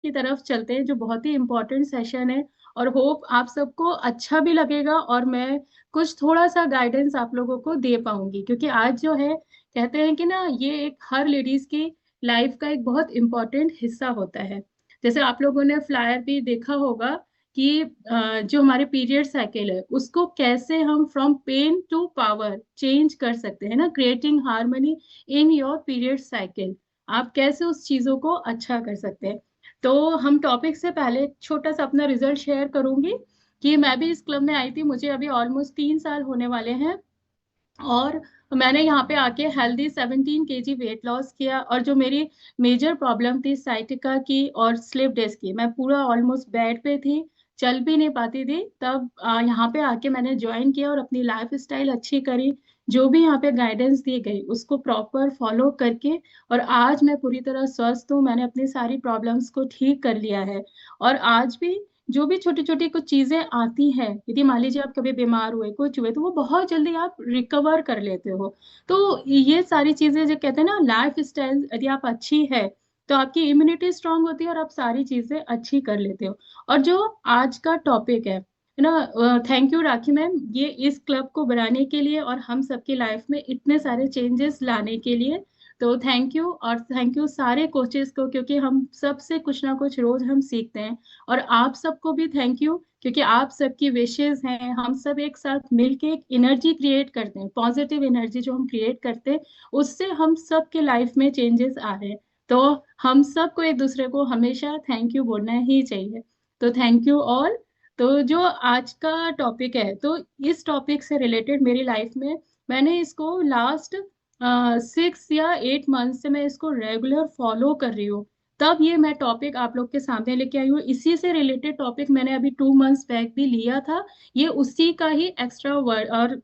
की तरफ चलते हैं, जो बहुत ही इम्पोर्टेंट सेशन है। और होप आप सबको अच्छा भी लगेगा और मैं कुछ थोड़ा सा गाइडेंस आप लोगों को दे पाऊंगी, क्योंकि आज जो है कहते हैं कि ना ये एक हर लेडीज की लाइफ का एक बहुत इम्पोर्टेंट हिस्सा होता है। जैसे आप लोगों ने फ्लायर भी देखा होगा कि जो हमारे पीरियड साइकिल है उसको कैसे हम from pain to power change कर सकते हैं ना, creating harmony in your period cycle. आप कैसे उस चीजों को अच्छा कर सकते हैं। तो हम टॉपिक से पहले एक छोटा सा अपना रिजल्ट शेयर करूंगी कि मैं भी इस क्लब में आई थी, मुझे अभी ऑलमोस्ट 3 साल होने वाले हैं। और मैंने यहाँ पे आके हेल्दी 17 kg वेट लॉस किया। और जो मेरी मेजर प्रॉब्लम थी साइटिका की और स्लिप डिस्क की, मैं पूरा ऑलमोस्ट बेड पे थी, चल भी नहीं पाती थी। तब यहाँ पे आके मैंने ज्वाइन किया और अपनी लाइफ स्टाइल अच्छी करी। जो भी यहाँ पे गाइडेंस दी गई उसको प्रॉपर फॉलो करके, और आज मैं पूरी तरह स्वस्थ हूँ। मैंने अपनी सारी प्रॉब्लम्स को ठीक कर लिया है। और आज भी जो भी छोटी छोटी कुछ चीजें आती हैं, यदि मान लीजिए आप कभी बीमार हुए कुछ हुए, तो वो बहुत जल्दी आप रिकवर कर लेते हो। तो ये सारी चीजें जो कहते हैं ना, लाइफ स्टाइल यदि आप अच्छी है तो आपकी इम्यूनिटी स्ट्रांग होती है और आप सारी चीजें अच्छी कर लेते हो। और जो आज का टॉपिक है ना, थैंक यू राखी मैम, ये इस क्लब को बनाने के लिए और हम सबकी लाइफ में इतने सारे चेंजेस लाने के लिए। तो थैंक यू, और थैंक यू सारे कोचेस को, क्योंकि हम सबसे कुछ ना कुछ रोज हम सीखते हैं। और आप सबको भी थैंक यू, क्योंकि आप सबकी विशेष हैं, हम सब एक साथ मिलके एक एनर्जी क्रिएट करते हैं, पॉजिटिव एनर्जी जो हम क्रिएट करते हैं उससे हम सबके लाइफ में चेंजेस आ रहे हैं। तो हम सबको एक दूसरे को हमेशा थैंक यू बोलना ही चाहिए। तो थैंक यू ऑल। तो जो आज का टॉपिक है, तो इस टॉपिक से रिलेटेड मेरी लाइफ में मैंने इसको लास्ट 6 या 8 मंथ से मैं इसको रेगुलर फॉलो कर रही हूँ। तब ये मैं टॉपिक आप लोग के सामने लेके आई हूँ। इसी से रिलेटेड टॉपिक मैंने अभी 2 मंथ्स बैक भी लिया था। ये उसी का ही एक्स्ट्रा और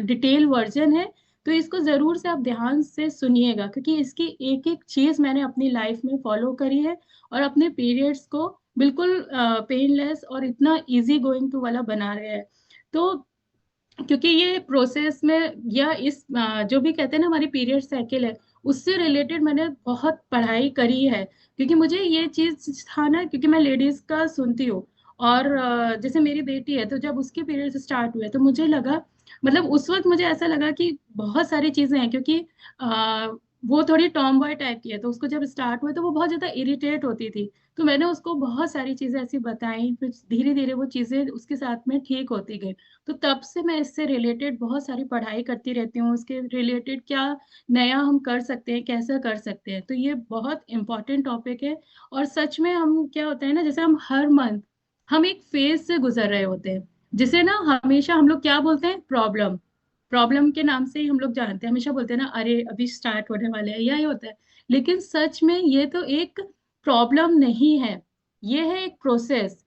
डिटेल वर्जन है। तो इसको जरूर से आप ध्यान से सुनिएगा, क्योंकि इसकी एक एक चीज मैंने अपनी लाइफ में फॉलो करी है और अपने पीरियड्स को बिल्कुल पेनलेस और इतना इजी गोइंग टू वाला बना रहे हैं। तो क्योंकि ये प्रोसेस में या इस जो भी कहते हैं ना हमारी पीरियड साइकिल है, उससे रिलेटेड मैंने बहुत पढ़ाई करी है। क्योंकि मुझे ये चीज था ना, क्योंकि मैं लेडीज का सुनती हूँ। और जैसे मेरी बेटी है, तो जब उसके पीरियड स्टार्ट हुए तो मुझे लगा, मतलब उस वक्त मुझे ऐसा लगा कि बहुत सारी चीजें हैं, क्योंकि वो थोड़ी टॉम बॉय टाइप की है, तो उसको जब स्टार्ट हुए तो वो बहुत ज्यादा इरिटेट होती थी। तो मैंने उसको बहुत सारी चीजें ऐसी बताई, फिर धीरे धीरे वो चीजें उसके साथ में ठीक होती गई। तो तब से मैं इससे रिलेटेड बहुत सारी पढ़ाई करती रहती हूँ, उसके रिलेटेड क्या नया हम कर सकते हैं, कैसा कर सकते हैं। तो ये बहुत इंपॉर्टेंट टॉपिक है। और सच में हम क्या होता है ना, जैसे हम हर मंथ हम एक फेज से गुजर रहे होते हैं, जिसे ना हमेशा हम लोग क्या बोलते हैं, प्रॉब्लम। प्रॉब्लम के नाम से ही हम लोग जानते हैं, हमेशा बोलते हैं ना, अरे अभी स्टार्ट होने वाले हैं, यही होता है। लेकिन सच में ये तो एक प्रॉब्लम नहीं है, ये है एक प्रोसेस,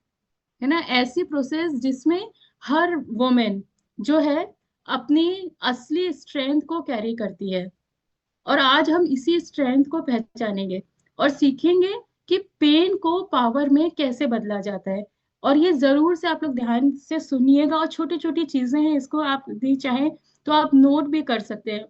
है ना, ऐसी प्रोसेस जिसमें हर वुमेन जो है अपनी असली स्ट्रेंथ को कैरी करती है। और आज हम इसी स्ट्रेंथ को पहचानेंगे और सीखेंगे कि पेन को पावर में कैसे बदला जाता है। और ये जरूर से आप लोग ध्यान से सुनिएगा, और छोटी छोटी चीजें हैं, इसको आप भी चाहें तो आप नोट भी कर सकते हैं।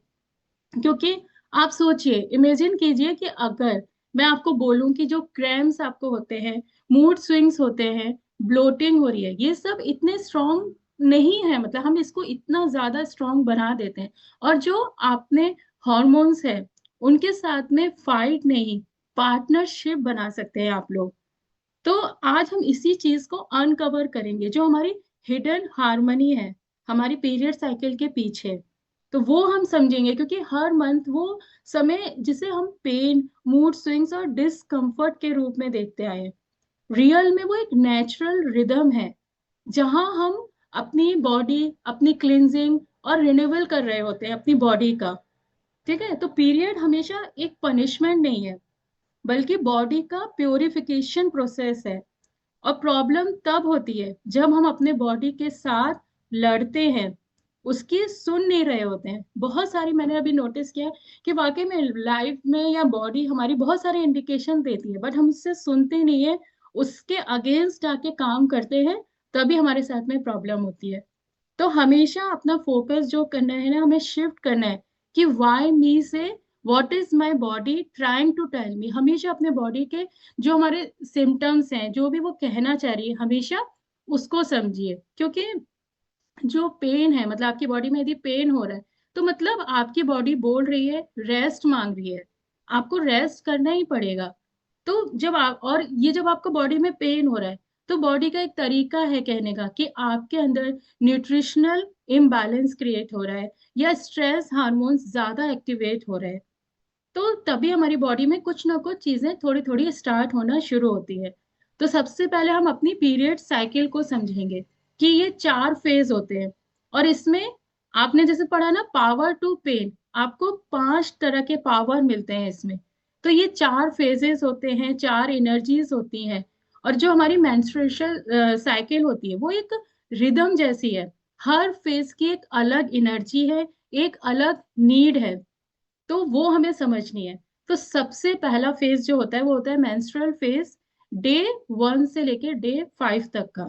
क्योंकि आप सोचिए, इमेजिन कीजिए कि अगर मैं आपको बोलूं कि जो क्रैम्स आपको होते हैं, मूड स्विंग्स होते हैं, ब्लोटिंग हो रही है, ये सब इतने स्ट्रांग नहीं है, मतलब हम इसको इतना ज्यादा स्ट्रांग बना देते हैं। और जो आपने हॉर्मोन्स है, उनके साथ में फाइट नहीं, पार्टनरशिप बना सकते हैं आप लोग। तो आज हम इसी चीज को अनकवर करेंगे, जो हमारी हिडन हार्मनी है हमारी पीरियड साइकिल के पीछे। तो वो हम समझेंगे, क्योंकि हर मंथ वो समय जिसे हम पेन, मूड स्विंग्स और डिस्कम्फर्ट के रूप में देखते आए हैं, रियल में वो एक नेचुरल रिदम है, जहां हम अपनी बॉडी, अपनी क्लिनजिंग और रिन्यूअल कर रहे होते हैं अपनी बॉडी का। ठीक है, तो पीरियड हमेशा एक पनिशमेंट नहीं है, बल्कि बॉडी का प्योरिफिकेशन प्रोसेस है। और प्रॉब्लम तब होती है जब हम अपने बॉडी के साथ लड़ते हैं, उसकी सुन नहीं रहे होते हैं। बहुत सारी मैंने अभी नोटिस किया है कि वाकई में लाइफ में या बॉडी हमारी बहुत सारे इंडिकेशन देती है, बट हम उससे सुनते नहीं है, उसके अगेंस्ट आके काम करते हैं, तभी हमारे साथ में प्रॉब्लम होती है। तो हमेशा अपना फोकस जो करना है ना, हमें शिफ्ट करना है कि वाई मी से what is my body trying to tell me, हमेशा अपने बॉडी के जो हमारे सिम्टम्स हैं, जो भी वो कहना चाह रही है, हमेशा उसको समझिए। क्योंकि जो पेन है, मतलब आपकी बॉडी में यदि पेन हो रहा है, तो मतलब आपकी बॉडी बोल रही है, रेस्ट मांग रही है, आपको रेस्ट करना ही पड़ेगा। तो जब आप, और ये जब आपको बॉडी में पेन हो रहा है, तो बॉडी का एक तरीका है कहने का कि आपके अंदर न्यूट्रिशनल इम्बैलेंस क्रिएट हो रहा है, या स्ट्रेस हार्मोन्स ज्यादा एक्टिवेट हो रहे हैं। तो तभी हमारी बॉडी में कुछ ना कुछ चीजें थोड़ी थोड़ी स्टार्ट होना शुरू होती है। तो सबसे पहले हम अपनी पीरियड साइकिल को समझेंगे कि ये 4 फेज होते हैं। और इसमें आपने जैसे पढ़ा ना, पावर टू पेन, आपको 5 तरह के पावर मिलते हैं इसमें। तो ये 4 फेजेस होते हैं, 4 एनर्जीज होती हैं। और जो हमारी मेंस्ट्रुएशन साइकिल होती है, वो एक रिदम जैसी है। हर फेज की एक अलग एनर्जी है, एक अलग नीड है, तो वो हमें समझनी है। तो सबसे पहला फेज जो होता है वो होता है मेंस्ट्रुअल फेज, डे 1 से लेके डे 5 तक का।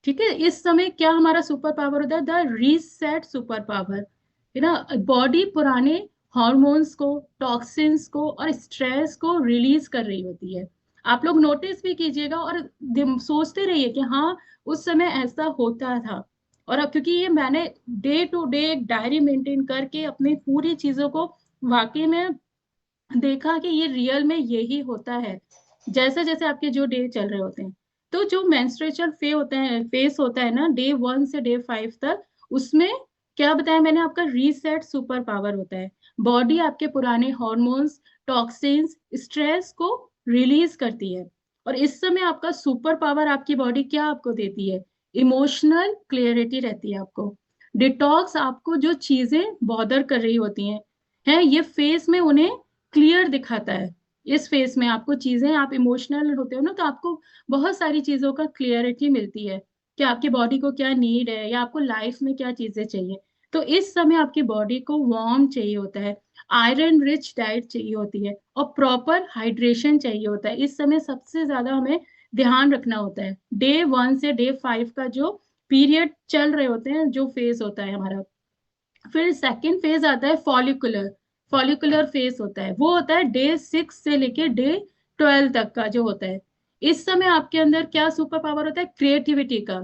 ठीक है, इस समय क्या हमारा सुपर पावर होता है, द रीसेट सुपर पावर, है ना। बॉडी पुराने हॉर्मोन्स को, टॉक्सिन्स को और स्ट्रेस को रिलीज कर रही होती है। आप लोग नोटिस भी कीजिएगा और सोचते रहिए कि हाँ, उस समय ऐसा होता था। और अब क्योंकि ये मैंने डे टू डे एक डायरी मेंटेन करके अपनी पूरी चीजों को वाकई में देखा कि ये रियल में यही होता है, जैसे जैसे आपके जो डे चल रहे होते हैं। तो जो मेंस्ट्रुएशन फेस होता है ना, डे 1 से डे 5 तक, उसमें क्या बताया मैंने, आपका रीसेट सुपर पावर होता है। बॉडी आपके पुराने हॉर्मोन्स, टॉक्सिन्स, स्ट्रेस को रिलीज करती है। और इस समय आपका सुपर पावर, आपकी बॉडी क्या आपको देती है, इमोशनल क्लियरिटी रहती है आपको। डिटॉक्स, आपको जो चीजें बॉदर कर रही होती हैं, ये फेस में उन्हें क्लियर दिखाता है। इस फेस में आपको चीजें, आप इमोशनल होते हो ना, तो आपको बहुत सारी चीजों का क्लियरिटी मिलती है कि आपकी बॉडी को क्या नीड है, या आपको लाइफ में क्या चीजें चाहिए। तो इस समय आपकी बॉडी को वार्म चाहिए होता है, आयरन रिच डाइट चाहिए होती है, और प्रॉपर हाइड्रेशन चाहिए होता है। इस समय सबसे ज्यादा हमें ध्यान रखना होता है डे 1 से डे 5 का जो पीरियड चल रहे होते हैं, जो फेज होता है हमारा। फिर सेकंड फेज आता है फॉलिकुलर, फॉलिकुलर फेज होता है, वो होता है डे 6 से लेके डे 12 तक का जो होता है। इस समय आपके अंदर क्या सुपर पावर होता है, क्रिएटिविटी का।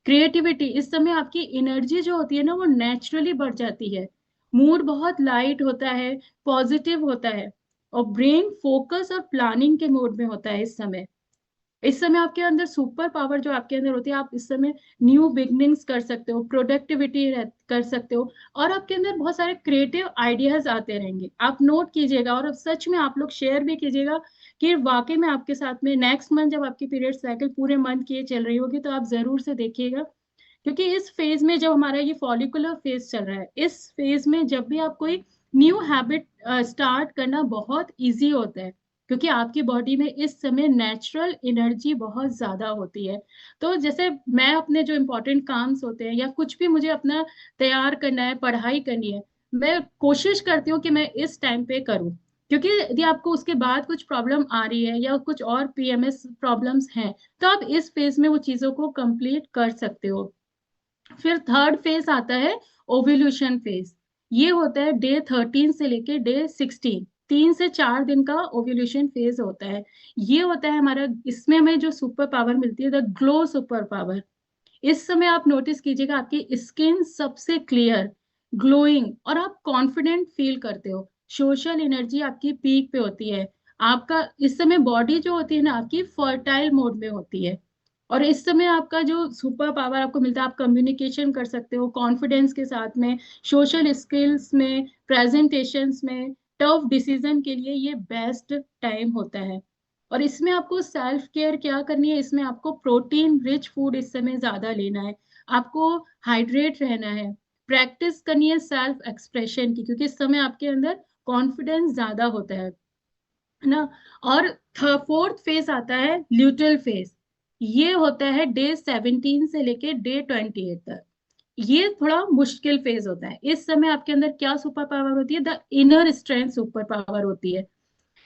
क्रिएटिविटी, इस समय आपकी एनर्जी जो होती है ना, वो नेचुरली बढ़ जाती है। मूड बहुत लाइट होता है, पॉजिटिव होता है, और ब्रेन फोकस और प्लानिंग के मोड में होता है इस समय। इस समय आपके अंदर सुपर पावर जो आपके अंदर होती है, आप इस समय न्यू बिगनिंग्स कर सकते हो, प्रोडक्टिविटी कर सकते हो, और आपके अंदर बहुत सारे क्रिएटिव आइडियाज आते रहेंगे। आप नोट कीजिएगा, और अब सच में आप लोग शेयर भी कीजिएगा कि वाकई में आपके साथ में नेक्स्ट मंथ जब आपकी पीरियड साइकिल पूरे मंथ की ये चल रही होगी, तो आप जरूर से देखिएगा। क्योंकि इस फेज में जब हमारा ये फॉलिकुलर फेज चल रहा है, इस फेज में जब भी आप कोई न्यू हैबिट स्टार्ट करना बहुत इजी होता है, क्योंकि आपकी बॉडी में इस समय नेचुरल एनर्जी बहुत ज्यादा होती है। तो जैसे मैं अपने जो इम्पोर्टेंट काम्स होते हैं, या कुछ भी मुझे अपना तैयार करना है, पढ़ाई करनी है, मैं कोशिश करती हूँ कि मैं इस टाइम पे करूँ। क्योंकि यदि आपको उसके बाद कुछ प्रॉब्लम आ रही है, या कुछ और पीएमएस प्रॉब्लम्स हैं, तो आप इस फेज में वो चीजों को कंप्लीट कर सकते हो। फिर थर्ड फेज आता है ओव्यूल्यूशन फेज। ये होता है डे 13 से लेके डे 16, 3 से 4 दिन का ओव्यूल्यूशन फेज होता है। ये होता है हमारा, इसमें हमें जो सुपर पावर मिलती है, द ग्लो सुपर पावर। इस समय आप नोटिस कीजिएगा, आपकी स्किन सबसे क्लियर, ग्लोइंग, और आप कॉन्फिडेंट फील करते हो। सोशल एनर्जी आपकी पीक पे होती है। आपका इस समय बॉडी जो होती है ना, आपकी फर्टाइल मोड में होती है। और इस समय आपका जो सुपर पावर आपको मिलता है, आप कम्युनिकेशन कर सकते हो कॉन्फिडेंस के साथ में, सोशल स्किल्स में, प्रेजेंटेशंस में, टफ डिसीजन के लिए ये बेस्ट टाइम होता है। और इसमें आपको सेल्फ केयर क्या करनी है, इसमें आपको प्रोटीन रिच फूड इस समय ज्यादा लेना है, आपको हाइड्रेट रहना है, प्रैक्टिस करनी है सेल्फ एक्सप्रेशन की, क्योंकि इस समय आपके अंदर कॉन्फिडेंस ज्यादा होता है ना। और फोर्थ फेज आता है ल्यूटल फेज। ये होता है डे 17 से लेके डे 28 तक। ये थोड़ा मुश्किल फेज होता है। इस समय आपके अंदर क्या सुपर पावर होती है, the inner strength super power होती है।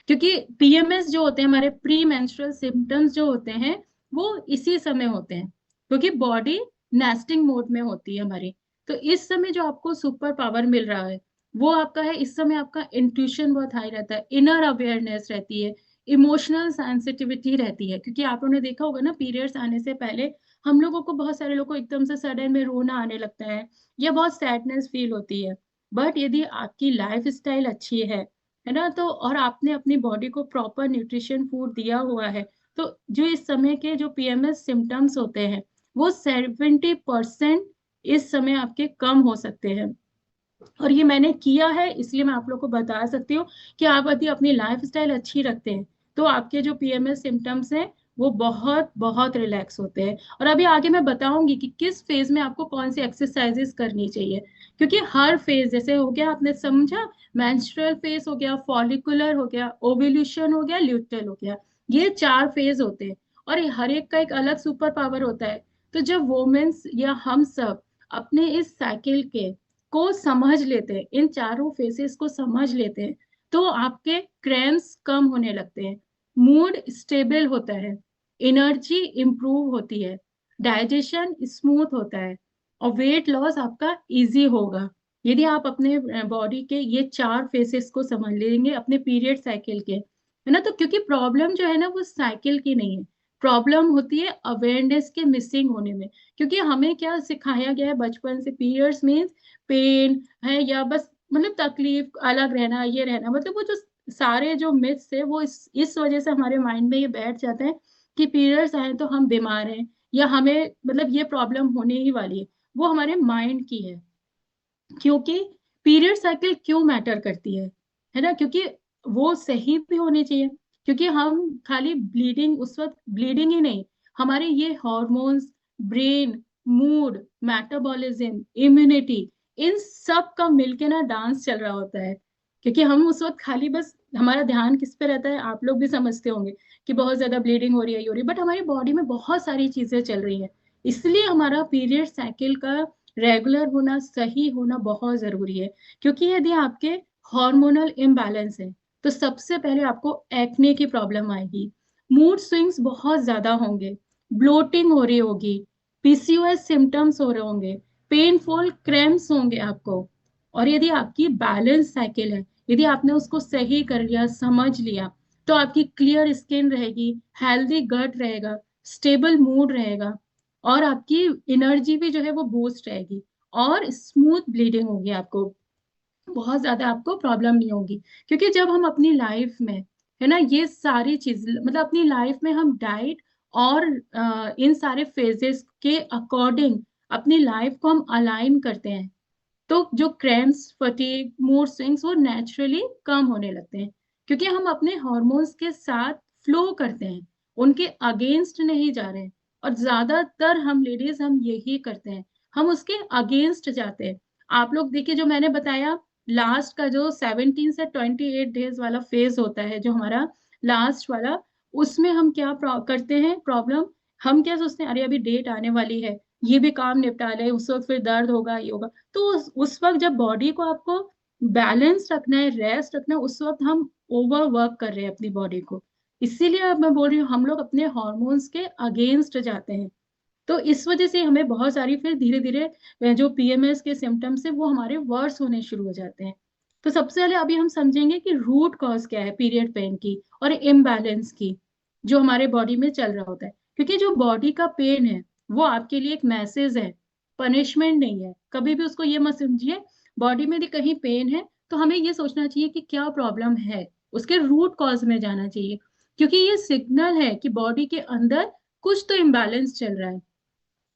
क्योंकि पीएमएस जो होते हैं, हमारे प्री मेंस्ट्रुअल सिम्टम्स जो होते हैं, वो इसी समय होते हैं, क्योंकि बॉडी नेस्टिंग मोड में होती है हमारी। तो इस समय जो आपको सुपर पावर मिल रहा है, वो आपका है। इस समय आपका इंट्यूशन बहुत हाई रहता है, इनर अवेयरनेस रहती है, इमोशनल सेंसिटिविटी रहती है, क्योंकि आप लोगों ने देखा होगा ना, पीरियड्स आने से पहले हम लोगों को, बहुत सारे लोगों को एकदम से सडन में रोना आने लगता है या बहुत सैडनेस फील होती है। बट यदि आपकी लाइफ स्टाइल अच्छी है ना, तो और आपने अपनी बॉडी को प्रॉपर न्यूट्रिशन फूड दिया हुआ है, तो जो इस समय के जो पीएमएस सिम्टम्स होते हैं वो 70% इस समय आपके कम हो सकते हैं। और ये मैंने किया है, इसलिए मैं आप लोग को बता सकती हूँ कि आप यदि अपनी लाइफ स्टाइल अच्छी रखते हैं तो आपके जो पीएमएस सिम्टम्स हैं वो बहुत बहुत रिलैक्स होते हैं। और अभी आगे मैं बताऊंगी कि किस फेज में आपको कौन सी एक्सरसाइजेस करनी चाहिए, क्योंकि हर फेज, जैसे हो गया आपने समझा, मेंस्ट्रुअल फेज हो गया, फॉलिकुलर हो गया, ओव्यूलेशन हो गया, ल्यूटेल हो गया, ये 4 फेज होते हैं और ये हर एक का एक अलग सुपर पावर होता है। तो जब वोमेन्स या हम सब अपने इस साइकिल के को समझ लेते हैं, इन चारों फेसेस को समझ लेते हैं, तो आपके क्रैम्प्स कम होने लगते हैं, मूड स्टेबल होता है, एनर्जी इंप्रूव होती है, डाइजेशन स्मूथ होता है और वेट लॉस आपका इजी होगा, यदि आप अपने बॉडी के ये 4 फेसेस को समझ लेंगे अपने पीरियड साइकिल के, है ना। तो क्योंकि प्रॉब्लम जो है ना वो साइकिल की नहीं है, प्रॉब्लम होती है अवेयरनेस के मिसिंग होने में। क्योंकि हमें क्या सिखाया गया है बचपन से, पीरियड्स मीन्स पेन है या बस मतलब तकलीफ, अलग रहना, ये रहना, मतलब वो जो सारे जो मिथ्स है वो इस वजह से हमारे माइंड में ये बैठ जाते हैं कि पीरियड्स आए तो हम बीमार हैं या हमें मतलब ये प्रॉब्लम होने ही वाली है। वो हमारे माइंड की है। क्योंकि पीरियड साइकिल क्यों मैटर करती है ना, क्योंकि वो सही भी होनी चाहिए। क्योंकि हम खाली ब्लीडिंग, उस वक्त ब्लीडिंग ही नहीं, हमारे ये hormones, brain, mood, metabolism, immunity, इन सब का मिलके ना डांस चल रहा होता है। क्योंकि हम उस वक्त खाली बस, हमारा ध्यान किस पे रहता है, आप लोग भी समझते होंगे कि बहुत ज्यादा ब्लीडिंग हो रही है, ये हो रही है, बट हमारी बॉडी में बहुत सारी चीजें चल रही है। इसलिए हमारा पीरियड साइकिल का रेगुलर होना, सही होना बहुत जरूरी है। क्योंकि यदि आपके हार्मोनल इम्बैलेंस है तो सबसे पहले आपको एक्ने की प्रॉब्लम आएगी, मूड स्विंग्स बहुत ज्यादा होंगे, ब्लोटिंग हो रही होगी, पीसीओएस सिम्टम्स हो रहे होंगे, पेनफुल क्रैम्प्स होंगे आपको। और यदि आपकी बैलेंस साइकिल है, यदि आपने उसको सही कर लिया, समझ लिया, तो आपकी क्लियर स्किन रहेगी, हेल्दी गट रहेगा, स्टेबल मूड रहेगा और आपकी एनर्जी भी जो है वो बूस्ट रहेगी और स्मूथ ब्लीडिंग होगी, आपको बहुत ज्यादा आपको प्रॉब्लम नहीं होगी। क्योंकि जब हम अपनी लाइफ में, है ना, ये सारी चीज मतलब अपनी लाइफ में हम डाइट और इन सारे फेजेस के अकॉर्डिंग अपनी लाइफ को हम अलाइन करते हैं, तो जो क्रैम्प्स, फटीग, मूड स्विंग्स वो नेचुरली कम होने लगते हैं। क्योंकि हम अपने हॉर्मोन्स के साथ फ्लो करते हैं, उनके अगेंस्ट नहीं जा रहे हैं। और ज्यादातर हम लेडीज हम यही करते हैं, हम उसके अगेंस्ट जाते हैं। आप लोग देखिए, जो मैंने बताया, लास्ट का जो 17 से 28 डेज वाला फेज होता है, जो हमारा लास्ट वाला, उसमें हम क्या करते हैं प्रॉब्लम, हम क्या सोचते हैं, अरे अभी डेट आने वाली है, ये भी काम निपटा ले, उस वक्त फिर दर्द होगा, ये होगा। तो उस वक्त जब बॉडी को आपको बैलेंस रखना है, रेस्ट रखना है, उस वक्त हम ओवर वर्क कर रहे हैं अपनी बॉडी को। इसीलिए अब मैं बोल रही हूँ, हम लोग अपने हॉर्मोन्स के अगेंस्ट जाते हैं। तो इस वजह से हमें बहुत सारी फिर धीरे धीरे जो पीएमएस के सिम्टम्स है वो हमारे वर्स होने शुरू हो जाते हैं। तो सबसे पहले अभी हम समझेंगे कि रूट कॉज क्या है पीरियड पेन की और इम्बैलेंस की, जो हमारे बॉडी में चल रहा होता है। क्योंकि जो बॉडी का पेन है वो आपके लिए एक मैसेज है, पनिशमेंट नहीं है। कभी भी उसको ये मत समझिए, बॉडी में यदि कहीं पेन है तो हमें ये सोचना चाहिए कि क्या प्रॉब्लम है, उसके रूट कॉज में जाना चाहिए। क्योंकि ये सिग्नल है कि बॉडी के अंदर कुछ तो इम्बैलेंस चल रहा है।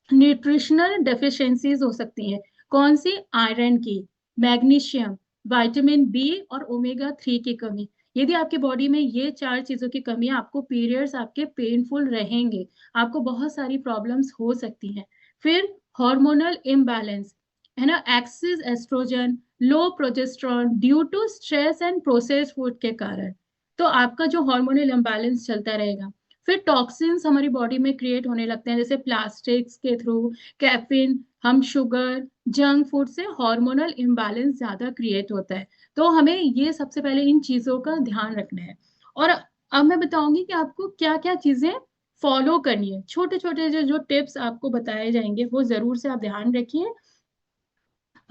न्यूट्रिशनल डेफिशिएंसीज हो सकती हैं, कौन सी, आयरन की, मैग्नीशियम, विटामिन बी और ओमेगा 3 की कमी। यदि आपके बॉडी में ये 4 चीजों की कमी है, आपको पीरियड्स आपके पेनफुल रहेंगे, आपको बहुत सारी प्रॉब्लम्स हो सकती हैं। फिर हार्मोनल इम्बैलेंस, है ना, excess estrogen, low progesterone due to stress and processed food के कारण, तो आपका जो हार्मोनल इम्बैलेंस चलता रहेगा। फिर टॉक्सिन्स हमारी बॉडी में क्रिएट होने लगते हैं, जैसे प्लास्टिक्स के थ्रू, कैफीन, हम शुगर, जंक फूड से हार्मोनल इम्बैलेंस ज्यादा क्रिएट होता है। तो हमें ये सबसे पहले इन चीजों का ध्यान रखना है। और अब मैं बताऊंगी कि आपको क्या क्या चीजें फॉलो करनी है, छोटे छोटे जो जो टिप्स आपको बताए जाएंगे वो जरूर से आप ध्यान रखिए।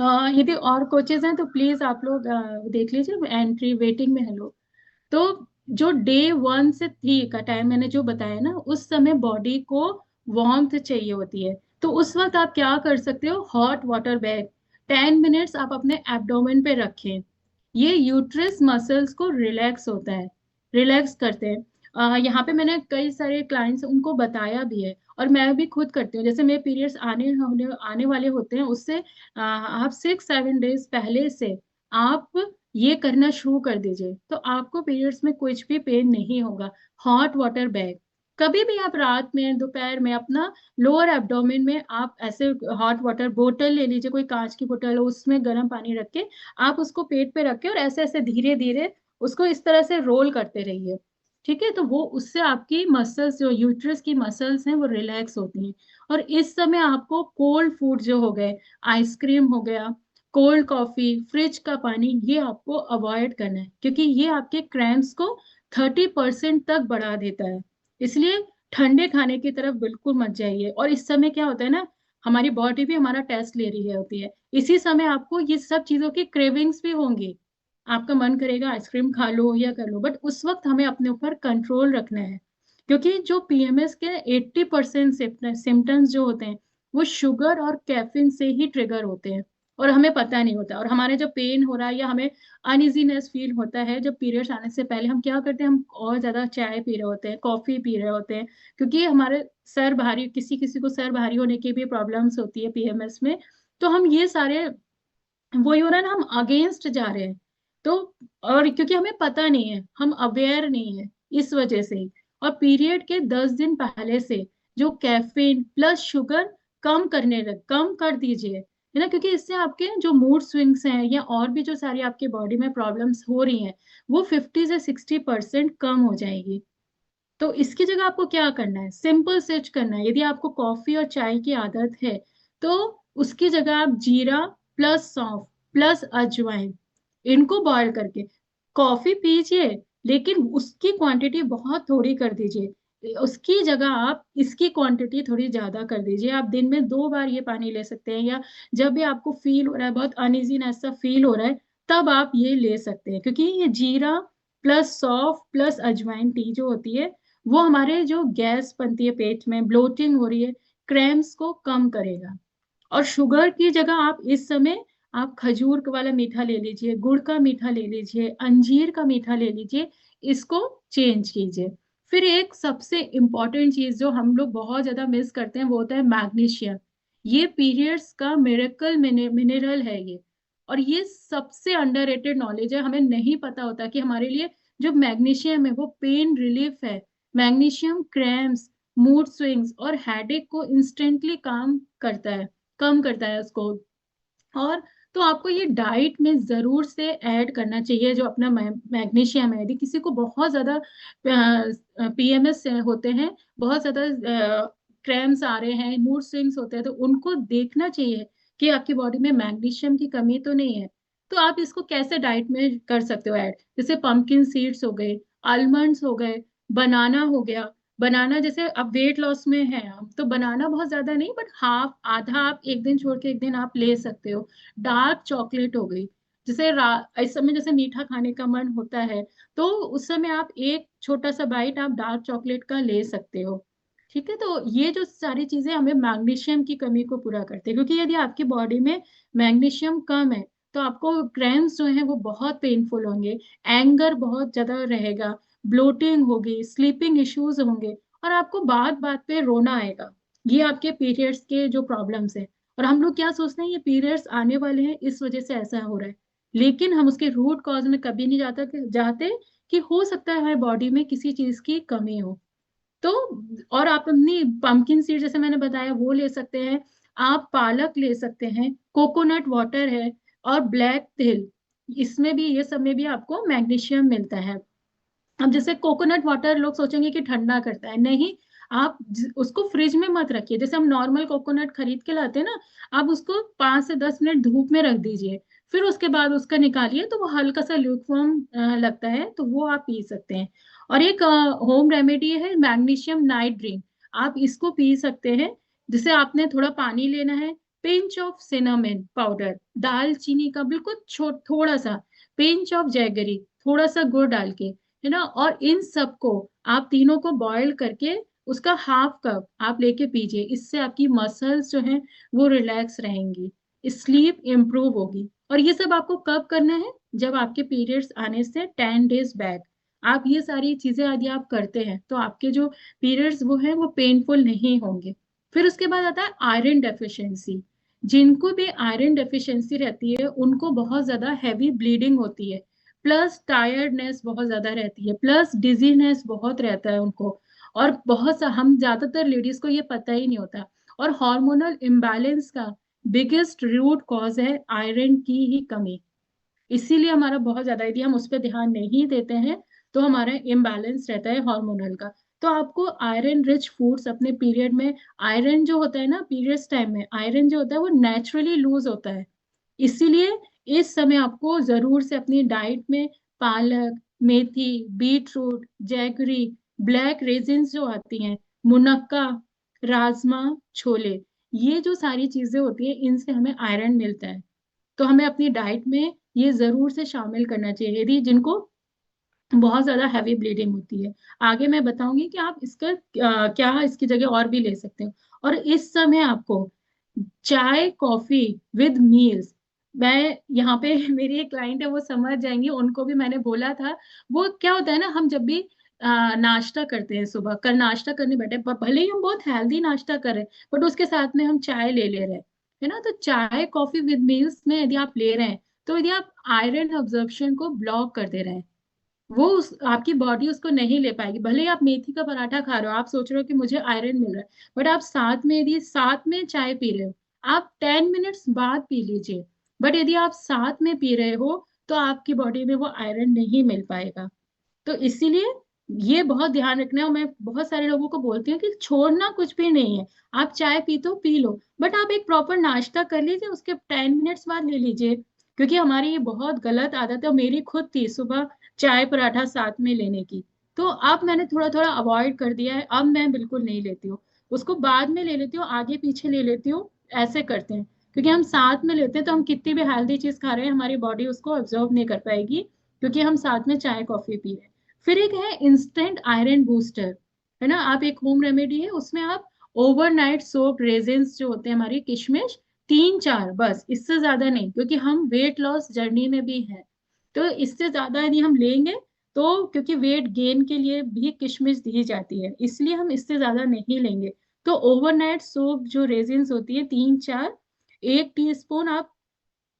यदि और कोचेज हैं तो प्लीज आप लोग देख लीजिए, एंट्री वेटिंग में है लोग। तो जो डे 1 से 3 का टाइम मैंने जो बताया ना, उस समय बॉडी को वार्मथ चाहिए होती है। तो उस वक्त आप क्या कर सकते हो, हॉट वाटर बैग 10 मिनट्स आप अपने एब्डोमेन पे रखें। ये यूट्रस मसल्स को रिलैक्स होता है, रिलैक्स करते हैं। यहाँ पे मैंने कई सारे क्लाइंट्स उनको बताया भी है, और मैं भी खुद करती हूँ। जैसे मेरे पीरियड्स आने वाले होते हैं, उससे आप 6-7 डेज पहले से आप ये करना शुरू कर दीजिए, तो आपको पीरियड्स में कुछ भी पेन नहीं होगा। हॉट वाटर बैग कभी भी आप रात में दोपहर में अपना लोअर एब्डोमेन में आप ऐसे हॉट वाटर बोतल ले लीजिए, कोई कांच की बोतल हो, उसमें गर्म पानी रख के आप उसको पेट पे रख के और ऐसे ऐसे धीरे धीरे उसको इस तरह से रोल करते रहिए। ठीक है, तो वो उससे आपकी मसल्स, जो यूट्रस की मसल्स हैं, वो रिलैक्स होती हैं। और इस समय आपको कोल्ड फूड जो हो गए, आइसक्रीम हो गया, कोल्ड कॉफी, फ्रिज का पानी, ये आपको अवॉइड करना है, क्योंकि ये आपके क्रैम्प्स को 30% तक बढ़ा देता है। इसलिए ठंडे खाने की तरफ बिल्कुल मत जाइए। और इस समय क्या होता है ना, हमारी बॉडी भी हमारा टेस्ट ले रही है होती है, इसी समय आपको ये सब चीजों की क्रेविंग्स भी होंगी। आपका मन करेगा आइसक्रीम खा लो या कर लो, बट उस वक्त हमें अपने ऊपर कंट्रोल रखना है। क्योंकि जो पीएमएस के 80% सिम्टम्स जो होते हैं, वो शुगर और कैफीन से ही ट्रिगर होते हैं, और हमें पता नहीं होता। और हमारे जब पेन हो रहा है या हमें अनइजीनेस फील होता है जब पीरियड्स आने से पहले, हम क्या करते हैं, हम और ज्यादा चाय पी रहे होते हैं, कॉफी पी रहे होते हैं, क्योंकि हमारे सर भारी, किसी किसी को सर भारी होने की भी प्रॉब्लम्स होती है पीएमएस में। तो हम ये सारे, वही हो रहा है ना, हम अगेंस्ट जा रहे हैं। तो और क्योंकि हमें पता नहीं है, हम अवेयर नहीं है, इस वजह से ही। और पीरियड के 10 दिन पहले से जो कैफीन प्लस शुगर कम कर दीजिए, है ना, क्योंकि इससे आपके जो मूड स्विंग्स हैं या और भी जो सारी आपके बॉडी में प्रॉब्लम्स हो रही हैं, वो 50 से 60% कम हो जाएगी। तो इसकी जगह आपको क्या करना है, सिंपल स्विच करना है। यदि आपको कॉफी और चाय की आदत है, तो उसकी जगह आप जीरा प्लस सौंफ प्लस अजवाइन, इनको बॉईल करके कॉफी पीजिए, लेकिन उसकी क्वांटिटी बहुत थोड़ी कर दीजिए। उसकी जगह आप इसकी क्वांटिटी थोड़ी ज्यादा कर दीजिए। आप दिन में 2 बार ये पानी ले सकते हैं, या जब भी आपको फील हो रहा है, बहुत अनइजीनेस सा फील हो रहा है, तब आप ये ले सकते हैं। क्योंकि ये जीरा प्लस सौंफ प्लस अजवाइन टी जो होती है, वो हमारे जो गैस बनती है पेट में, ब्लोटिंग हो रही है, क्रैम्स को कम करेगा। और शुगर की जगह आप इस समय आप खजूर वाला मीठा ले लीजिए, गुड़ का मीठा ले लीजिए, अंजीर का मीठा ले लीजिए, इसको चेंज कीजिए। फिर एक सबसे इम्पॉर्टेंट चीज जो हम लोग बहुत ज्यादा मिस करते हैं, वो होता है मैग्नीशियम। ये पीरियड्स का मिरेकल मिनरल है ये। और ये सबसे अंडररेटेड नॉलेज है, हमें नहीं पता होता कि हमारे लिए जो मैग्नीशियम है वो पेन रिलीफ है। मैग्नीशियम क्रैम्प्स, मूड स्विंग्स और हेडेक को इंस्टेंटली कम करता है उसको। और तो आपको ये डाइट में जरूर से ऐड करना चाहिए, जो अपना मैग्नीशियम है। यदि किसी को बहुत ज्यादा पीएमएस होते हैं, बहुत ज्यादा क्रैम्स आ रहे हैं, मूड स्विंग्स होते हैं, तो उनको देखना चाहिए कि आपकी बॉडी में मैग्नीशियम की कमी तो नहीं है। तो आप इसको कैसे डाइट में कर सकते हो ऐड, जैसे पंपकिन सीड्स हो गए, आलमंड्स हो गए, बनाना हो गया। बनाना जैसे अब वेट लॉस में है आप, तो बनाना बहुत ज्यादा नहीं, बट हाफ आधा आप एक दिन छोड़ के एक दिन आप ले सकते हो। डार्क चॉकलेट हो गई, जैसे इस समय जैसे मीठा खाने का मन होता है, तो उस समय आप एक छोटा सा बाइट आप डार्क चॉकलेट का ले सकते हो। ठीक है, तो ये जो सारी चीजें हमें मैग्नीशियम की कमी को पूरा करते हैं, क्योंकि यदि आपकी बॉडी में मैग्नीशियम कम है, तो आपको क्रैम्प्स जो है वो बहुत पेनफुल होंगे, एंगर बहुत ज्यादा रहेगा, ब्लोटिंग होगी, स्लीपिंग इश्यूज होंगे, और आपको बात बात पे रोना आएगा। ये आपके पीरियड्स के जो प्रॉब्लम्स है। और हम लोग क्या सोचते हैं, ये पीरियड्स आने वाले हैं इस वजह से ऐसा हो रहा है, लेकिन हम उसके रूट कॉज में कभी नहीं जाते कि हो सकता है हमारी बॉडी में किसी चीज की कमी हो। तो और आप अपनी पंपकिन सीड जैसे मैंने बताया वो ले सकते हैं, आप पालक ले सकते हैं, कोकोनट वाटर है, और ब्लैक तिल, इसमें भी, ये सब में भी आपको मैग्नीशियम मिलता है। अब जैसे कोकोनट वाटर लोग सोचेंगे कि ठंडा करता है, नहीं। आप उसको फ्रिज में मत रखिए। जैसे हम नॉर्मल कोकोनट खरीद के लाते हैं ना, आप उसको 5 से 10 मिनट धूप में रख दीजिए, फिर उसके बाद उसका निकालिए, तो वो हल्का सा ल्यूकवार्म लगता है, तो वो आप पी सकते हैं। और एक होम रेमेडी है मैग्नीशियम नाइट ड्रिंक, आप इसको पी सकते हैं। जैसे आपने थोड़ा पानी लेना है, पिंच ऑफ सिनेमन पाउडर, दालचीनी का बिल्कुल थोड़ा सा, पिंच ऑफ जैगरी, थोड़ा सा गुड़ डाल के, है ना, और इन सबको आप तीनों को बॉईल करके उसका हाफ कप आप लेके पीजिए। इससे आपकी मसल्स जो हैं वो रिलैक्स रहेंगी, स्लीप इंप्रूव होगी। और ये सब आपको कब करना है? जब आपके पीरियड्स आने से 10 डेज बैक आप ये सारी चीजें यदि आप करते हैं तो आपके जो पीरियड्स वो है वो पेनफुल नहीं होंगे। फिर उसके बाद आता है आयरन डेफिशिएंसी। जिनको भी आयरन डेफिशिएंसी रहती है उनको बहुत ज्यादा हैवी ब्लीडिंग होती है, प्लस टायर्डनेस बहुत ज्यादा रहती है, प्लस डिजीनेस बहुत रहता है उनको। और बहुत सा हम ज्यादातर लेडीज को ये पता ही नहीं होता। और हार्मोनल इम्बैलेंस का बिगेस्ट रूट कॉज है आयरन की ही कमी। इसीलिए हमारा बहुत ज्यादा, यदि हम उस पर ध्यान नहीं देते हैं तो हमारा इम्बैलेंस रहता है हार्मोनल का। तो आपको आयरन रिच फूड्स अपने पीरियड में, आयरन जो होता है ना पीरियड्स टाइम में, आयरन जो होता है वो नेचुरली लूज होता है। इसीलिए इस समय आपको जरूर से अपनी डाइट में पालक, मेथी, beetroot, jaggery, black raisins जो आती हैं, मुनक्का, राजमा, छोले, ये जो सारी चीजें होती है इनसे हमें आयरन मिलता है। तो हमें अपनी डाइट में ये जरूर से शामिल करना चाहिए यदि जिनको बहुत ज्यादा हैवी ब्लीडिंग होती है। आगे मैं बताऊंगी कि आप इसका क्या इसकी जगह और भी ले सकते हो। और इस समय आपको चाय कॉफी विद मील्स, मैं यहाँ पे मेरी एक क्लाइंट है वो समझ जाएंगी, उनको भी मैंने बोला था। वो क्या होता है ना, हम जब भी नाश्ता करते हैं, सुबह कर नाश्ता करने बैठे, भले ही हम बहुत हेल्दी नाश्ता कर रहे हैं बट उसके साथ में हम चाय ले ले रहे हैं, है ना। तो चाय कॉफी विद मील्स में यदि आप ले रहे हैं तो यदि आप आयरन अब्जॉर्प्शन को ब्लॉक कर दे रहे हैं, वो आपकी बॉडी उसको नहीं ले पाएगी। भले ही आप मेथी का पराठा खा रहे हो, आप सोच रहे हो कि मुझे आयरन मिल रहा है, बट आप साथ में यदि साथ में चाय पी रहे हो, आप 10 मिनट्स बाद पी लीजिए, बट यदि आप साथ में पी रहे हो तो आपकी बॉडी में वो आयरन नहीं मिल पाएगा। तो इसीलिए ये बहुत ध्यान रखना है। और मैं बहुत सारे लोगों को बोलती हूँ कि छोड़ना कुछ भी नहीं है, आप चाय पी तो पी लो, बट आप एक प्रॉपर नाश्ता कर लीजिए, उसके 10 मिनट्स बाद ले लीजिए। क्योंकि हमारी ये बहुत गलत आदत है, और मेरी खुद थी सुबह चाय पराठा साथ में लेने की। तो अब मैंने थोड़ा थोड़ा अवॉइड कर दिया है, अब मैं बिल्कुल नहीं लेती हूँ, उसको बाद में ले लेती हूँ, आगे पीछे ले लेती हूँ, ऐसे करते हैं। क्योंकि हम साथ में लेते हैं तो हम कितनी भी हेल्दी चीज खा रहे हैं हमारी बॉडी उसको ऑब्जर्व नहीं कर पाएगी, क्योंकि हम साथ में चाय कॉफी पी रहे हैं। फिर एक है इंस्टेंट आयरन बूस्टर, है ना। आप एक होम रेमेडी है, उसमें आप ओवरनाइट सोक्ड रेजिन्स जो होते हैं हमारी किशमिश, 3-4 बस, इससे ज्यादा नहीं, क्योंकि हम वेट लॉस जर्नी में भी है। तो इससे ज्यादा यदि हम लेंगे तो, क्योंकि वेट गेन के लिए भी किशमिश दी जाती है, इसलिए हम इससे ज्यादा नहीं लेंगे। तो ओवरनाइट सोक्ड जो रेजिन्स होती है 3-4, 1 टीस्पून आप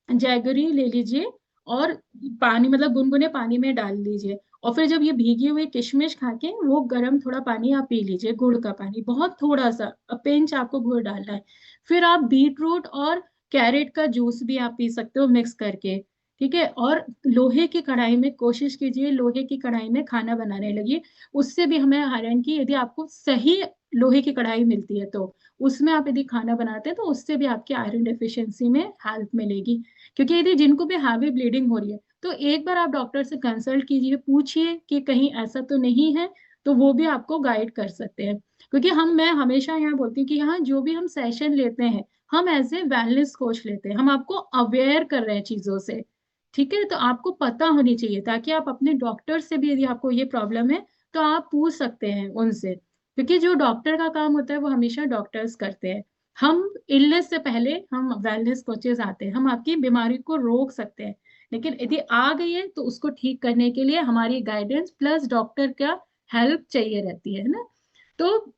जैगरी ले लीजिए, और पानी मतलब गुनगुने पानी में डाल लीजिए। और फिर जब ये भीगी हुई किशमिश खा के वो गर्म थोड़ा पानी आप पी लीजिए, गुड़ का पानी, बहुत थोड़ा सा पिंच आपको गुड़ डालना है। फिर आप बीट रूट और कैरेट का जूस भी आप पी सकते हो मिक्स करके, ठीक है। और लोहे की कढ़ाई में कोशिश कीजिए, लोहे की कढ़ाई में खाना बनाने लगिए, उससे भी हमें आयरन की, यदि आपको सही लोहे की कढ़ाई मिलती है तो उसमें आप यदि खाना बनाते हैं तो उससे भी आपकी आयरन डेफिशिएंसी में हेल्प मिलेगी। क्योंकि यदि जिनको भी हैवी ब्लीडिंग हो रही है तो एक बार आप डॉक्टर से कंसल्ट कीजिए, पूछिए कि कहीं ऐसा तो नहीं है, तो वो भी आपको गाइड कर सकते हैं। क्योंकि मैं हमेशा यहाँ बोलती हूँ कि यहाँ जो भी हम सेशन लेते हैं हम एज ए वेलनेस कोच लेते हैं, हम आपको अवेयर कर रहे हैं चीजों से, ठीक है। तो आपको पता होनी चाहिए ताकि आप अपने डॉक्टर से भी, यदि आपको ये प्रॉब्लम है तो आप पूछ सकते हैं उनसे। क्योंकि जो डॉक्टर का काम होता है वो हमेशा डॉक्टर्स करते हैं। हम इलनेस से पहले हम वेलनेस कोचेस आते हैं, हम आपकी बीमारी को रोक सकते हैं, लेकिन यदि आ गई है तो उसको ठीक करने के लिए हमारी गाइडेंस प्लस डॉक्टर का हेल्प चाहिए रहती है ना। तो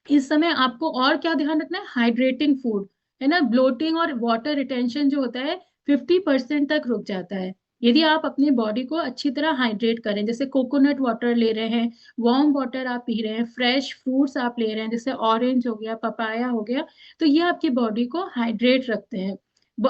इस समय आपको और क्या ध्यान रखना है? हाइड्रेटिंग फूड, है ना। ब्लोटिंग और वाटर रिटेंशन जो होता है 50% तक रुक जाता है यदि आप अपनी बॉडी को अच्छी तरह हाइड्रेट करें। जैसे कोकोनट वाटर ले रहे हैं, वार्म वाटर आप पी रहे हैं, फ्रेश फ्रूट्स आप ले रहे हैं, जैसे ऑरेंज हो गया, पपाया हो गया, तो ये आपकी बॉडी को हाइड्रेट रखते हैं।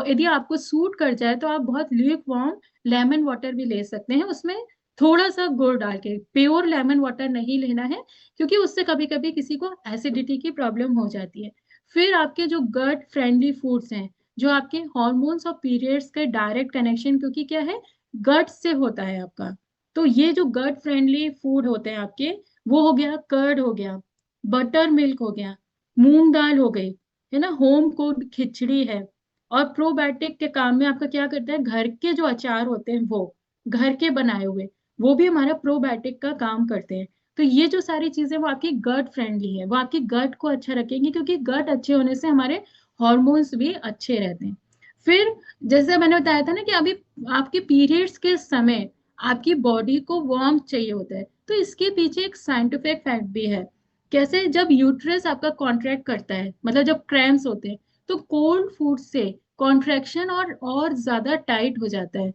यदि आपको सूट कर जाए तो आप बहुत ल्यूक वार्म लेमन वाटर भी ले सकते हैं, उसमें थोड़ा सा गुड़ डाल के। प्योर लेमन वाटर नहीं लेना है, क्योंकि उससे कभी कभी किसी को एसिडिटी की प्रॉब्लम हो जाती है। फिर आपके जो गट फ्रेंडली फूड्स हैं, जो आपके हॉर्मोन्स और पीरियड्स के डायरेक्ट कनेक्शन, क्योंकि क्या है, गट से होता है आपका। तो ये जो गट फ्रेंडली फूड होते हैं आपके, वो हो गया कर्ड हो गया, बटर मिल्क हो गया, मूंग दाल हो गई, है ना, होम कुक्ड खिचड़ी है। और प्रोबायोटिक के काम में आपका क्या करता है, घर के जो अचार होते हैं वो घर के बनाए हुए, वो भी हमारा प्रोबायोटिक का काम करते हैं। तो ये जो सारी चीजें वो आपकी गट फ्रेंडली है, वो आपकी गट को अच्छा रखेंगी, क्योंकि गट अच्छे होने से हमारे हॉर्मोन्स भी अच्छे रहते हैं। फिर जैसे मैंने बताया था ना कि अभी आपके पीरियड्स के समय आपकी बॉडी को वार्म चाहिए होता है, तो इसके पीछे एक साइंटिफिक फैक्ट भी है। कैसे, जब यूट्रस आपका कॉन्ट्रैक्ट करता है, मतलब जब क्रैम्प्स होते हैं, तो कोल्ड फूड से कॉन्ट्रैक्शन और ज्यादा टाइट हो जाता है,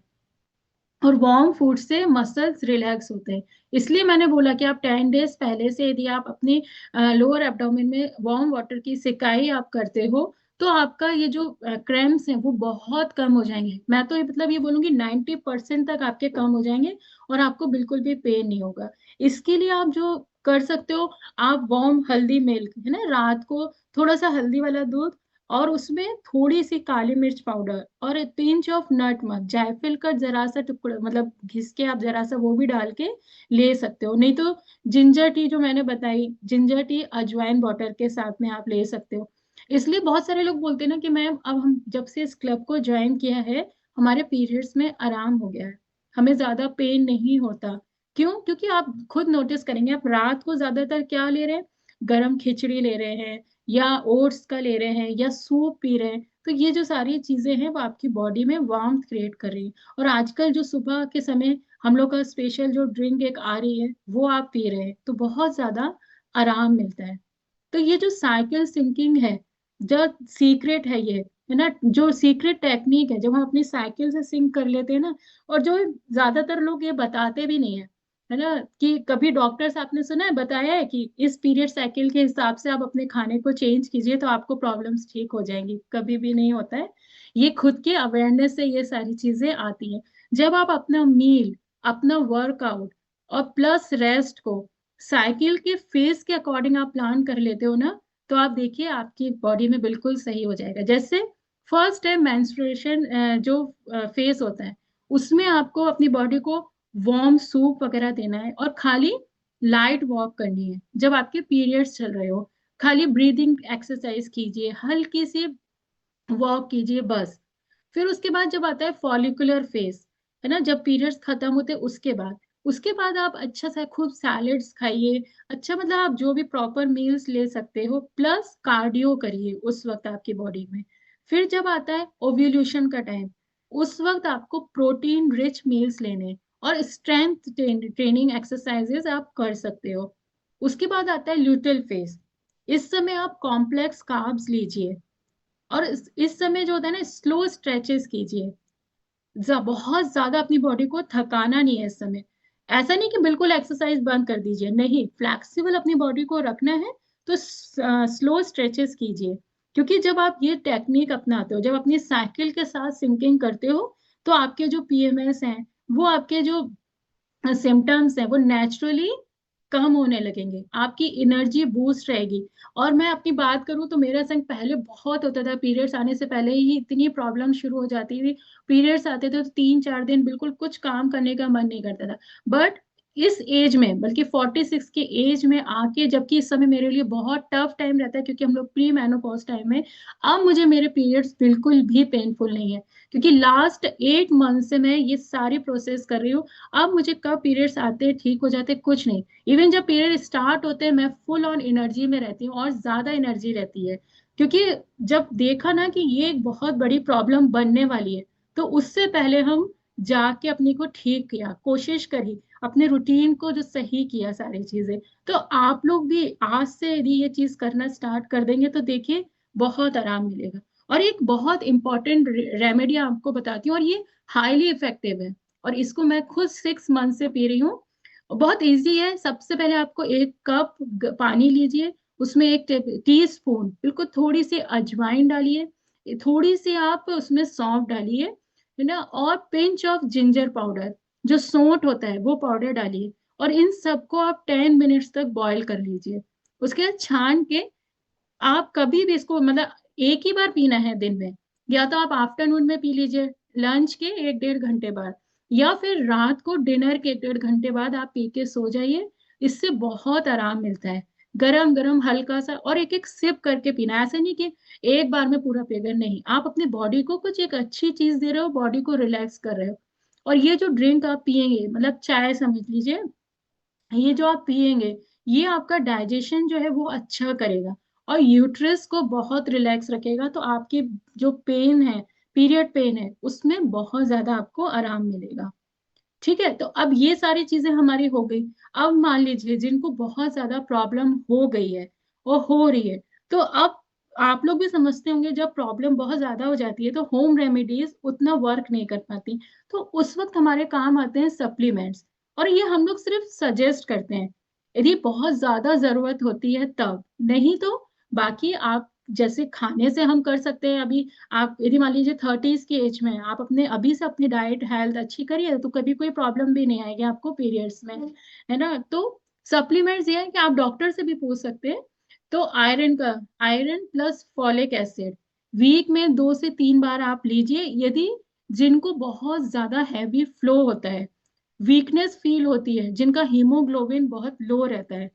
और वार्म फूड से मसल्स रिलैक्स होते हैं। इसलिए मैंने बोला कि आप 10 डेज पहले से यदि आप अपनी लोअर एब्डोमेन में वार्म वाटर की सिकाई आप करते हो, तो आपका ये जो क्रैम्प्स हैं वो बहुत कम हो जाएंगे। मैं तो ये मतलब ये बोलूंगी 90% तक आपके कम हो जाएंगे, और आपको बिल्कुल भी पेन नहीं होगा। इसके लिए आप जो कर सकते हो, आप वार्म हल्दी मिल्क है ना, रात को थोड़ा सा हल्दी वाला दूध, और उसमें थोड़ी सी काली मिर्च पाउडर और एक पिंच ऑफ नट मग, जायफल का जरा सा टुकड़ा मतलब घिस के आप जरा सा वो भी डाल के ले सकते हो। नहीं तो जिंजर टी जो मैंने बताई, जिंजर टी अजवाइन वाटर के साथ में आप ले सकते हो। इसलिए बहुत सारे लोग बोलते हैं ना कि मैम अब हम जब से इस क्लब को ज्वाइन किया है, हमारे पीरियड्स में आराम हो गया है, हमें ज्यादा पेन नहीं होता। क्यों? क्योंकि आप खुद नोटिस करेंगे, आप रात को ज्यादातर क्या ले रहे हैं, गरम खिचड़ी ले रहे हैं, या ओट्स का ले रहे हैं, या सूप पी रहे हैं। तो ये जो सारी चीजें हैं वो आपकी बॉडी में वार्मथ क्रिएट कर रही है। और आजकल जो सुबह के समय हम लोग का स्पेशल जो ड्रिंक एक आ रही है वो आप पी रहे हैं, तो बहुत ज्यादा आराम मिलता है। तो ये जो साइकिल सिंकिंग है, जो सीक्रेट है ये, है ना, जो सीक्रेट टेक्निक है, जब हम अपनी साइकिल से सिंक कर लेते हैं ना, और जो ज्यादातर लोग ये बताते भी नहीं है, है ना, कि कभी डॉक्टर्स आपने सुना है बताया है कि इस पीरियड साइकिल के हिसाब से आप अपने खाने को चेंज कीजिए तो आपको प्रॉब्लम्स ठीक हो जाएंगी? कभी भी नहीं होता है। ये खुद के अवेयरनेस से ये सारी चीजें आती हैं। जब आप अपना मील, अपना वर्कआउट और प्लस रेस्ट को साइकिल के फेज के अकॉर्डिंग आप प्लान कर लेते हो ना, तो आप देखिए आपकी बॉडी में बिल्कुल सही हो जाएगा। जैसे फर्स्ट है मेंस्ट्रुएशन, जो फेज होता है, उसमें आपको अपनी बॉडी को वार्म सूप वगैरह देना है, और खाली लाइट वॉक करनी है। जब आपके पीरियड्स चल रहे हो, खाली ब्रीदिंग एक्सरसाइज कीजिए, हल्की सी वॉक कीजिए बस। फिर उसके बाद जब आता है फॉलिकुलर फेज, है ना, जब पीरियड्स खत्म होते हैं उसके बाद आप अच्छा सा खूब सैलेड्स खाइए। अच्छा, मतलब आप जो भी प्रॉपर मील्स ले सकते हो, प्लस कार्डियो करिए उस वक्त आपकी बॉडी में। फिर जब आता है ओव्यूल्यूशन का टाइम, उस वक्त आपको प्रोटीन रिच मील्स लेने, और स्ट्रेंथ ट्रेनिंग एक्सरसाइजेस आप कर सकते हो। उसके बाद आता है ल्यूटल फेज। इस समय आप कॉम्प्लेक्स कार्ब्स लीजिए, और इस समय जो होता है ना, स्लो स्ट्रेचेस कीजिए। बहुत ज्यादा अपनी बॉडी को थकाना नहीं है इस समय। ऐसा नहीं कि बिल्कुल एक्सरसाइज बंद कर दीजिए, नहीं, फ्लेक्सिबल अपनी बॉडी को रखना है। तो स्लो स्ट्रेचेस कीजिए, क्योंकि जब आप ये टेक्निक अपनाते हो, जब अपनी साइकिल के साथ सिंकिंग करते हो, तो आपके जो पीएमएस हैं, वो आपके जो सिम्टम्स हैं, वो नेचुरली कम होने लगेंगे, आपकी एनर्जी बूस्ट रहेगी। और मैं अपनी बात करूं तो मेरा संग पहले बहुत होता था, पीरियड्स आने से पहले ही इतनी प्रॉब्लम शुरू हो जाती थी। पीरियड्स आते थे तो 3-4 दिन बिल्कुल कुछ काम करने का मन नहीं करता था। बट इस एज में, बल्कि 46 के एज में आके, जबकि इस समय मेरे लिए बहुत टफ टाइम रहता है क्योंकि हम लोग प्री मेनोपॉज टाइम में, अब मुझे मेरे पीरियड्स बिल्कुल भी पेनफुल नहीं है, क्योंकि लास्ट 8 मंथ से मैं ये सारी प्रोसेस कर रही हूँ। अब मुझे कब पीरियड्स आते हैं, ठीक हो जाते हैं, कुछ नहीं। इवन जब पीरियड स्टार्ट होते हैं, मैं फुल ऑन एनर्जी में रहती हूँ, और ज्यादा एनर्जी रहती है। क्योंकि जब देखा ना कि ये एक बहुत बड़ी प्रॉब्लम बनने वाली है, तो उससे पहले हम जाके अपने को ठीक किया, कोशिश करी, अपने रूटीन को जो सही किया सारी चीजें। तो आप लोग भी आज से यदि ये चीज करना स्टार्ट कर देंगे तो देखिए बहुत आराम मिलेगा। और एक बहुत इंपॉर्टेंट रेमेडी आपको बताती हूँ, और ये हाईली इफेक्टिव है, और इसको मैं खुद 6 मंथ से पी रही हूँ। बहुत इजी है। सबसे पहले आपको 1 कप पानी लीजिए, उसमें 1 टी स्पून बिल्कुल थोड़ी सी अजवाइन डालिए, थोड़ी सी आप उसमें सौंफ डालिए, है ना, और पिंच ऑफ जिंजर पाउडर, जो सौंठ होता है वो पाउडर डालिए, और इन सबको आप 10 मिनट्स तक बॉईल कर लीजिए। उसके बाद छान के आप कभी भी इसको, मतलब एक ही बार पीना है दिन में, या तो आप आफ्टरनून में पी लीजिए, लंच के 1-1.5 घंटे बाद, या फिर रात को डिनर के 1-1.5 घंटे बाद आप पी के सो जाइए। इससे बहुत आराम मिलता है। गरम गरम हल्का सा, और एक एक सिप करके पीना, ऐसे नहीं कि एक बार में पूरा पिएगा, नहीं, आप अपने बॉडी को कुछ एक अच्छी चीज दे रहे हो, बॉडी को रिलैक्स कर रहे हो। और ये जो ड्रिंक आप पियेंगे, मतलब चाय समझ लीजिए, ये जो आप पियेंगे, ये आपका डाइजेशन जो है वो अच्छा करेगा, और यूट्रस को बहुत रिलैक्स रखेगा, तो आपकी जो पेन है, पीरियड पेन है, उसमें बहुत ज्यादा आपको आराम मिलेगा। ठीक है, तो अब ये सारी चीजें हमारी हो गई। अब मान लीजिए जिनको बहुत ज्यादा प्रॉब्लम हो गई है और हो रही है, तो अब आप लोग भी समझते होंगे जब प्रॉब्लम बहुत ज्यादा हो जाती है तो होम रेमेडीज उतना वर्क नहीं कर पाती, तो उस वक्त हमारे काम आते हैं सप्लीमेंट्स। और ये हम लोग सिर्फ सजेस्ट करते हैं यदि बहुत ज्यादा जरूरत होती है तब, नहीं तो बाकी आप जैसे खाने से हम कर सकते हैं। अभी आप यदि मान लीजिए 30s की एज में हैं, आप अपने अभी से अपनी डाइट हेल्थ अच्छी करिए तो कभी कोई प्रॉब्लम भी नहीं आएगी आपको पीरियड्स में, है ना। तो सप्लीमेंट्स ये है कि आप डॉक्टर से भी पूछ सकते हैं। तो आयरन का, iron plus folic acid weak में 2 से 3 बार आप लीजिए। यदि जिनको बहुत ज्यादा हैवी फ्लो होता है, वीकनेस फील होती है, जिनका हीमोग्लोबिन बहुत लो रहता है,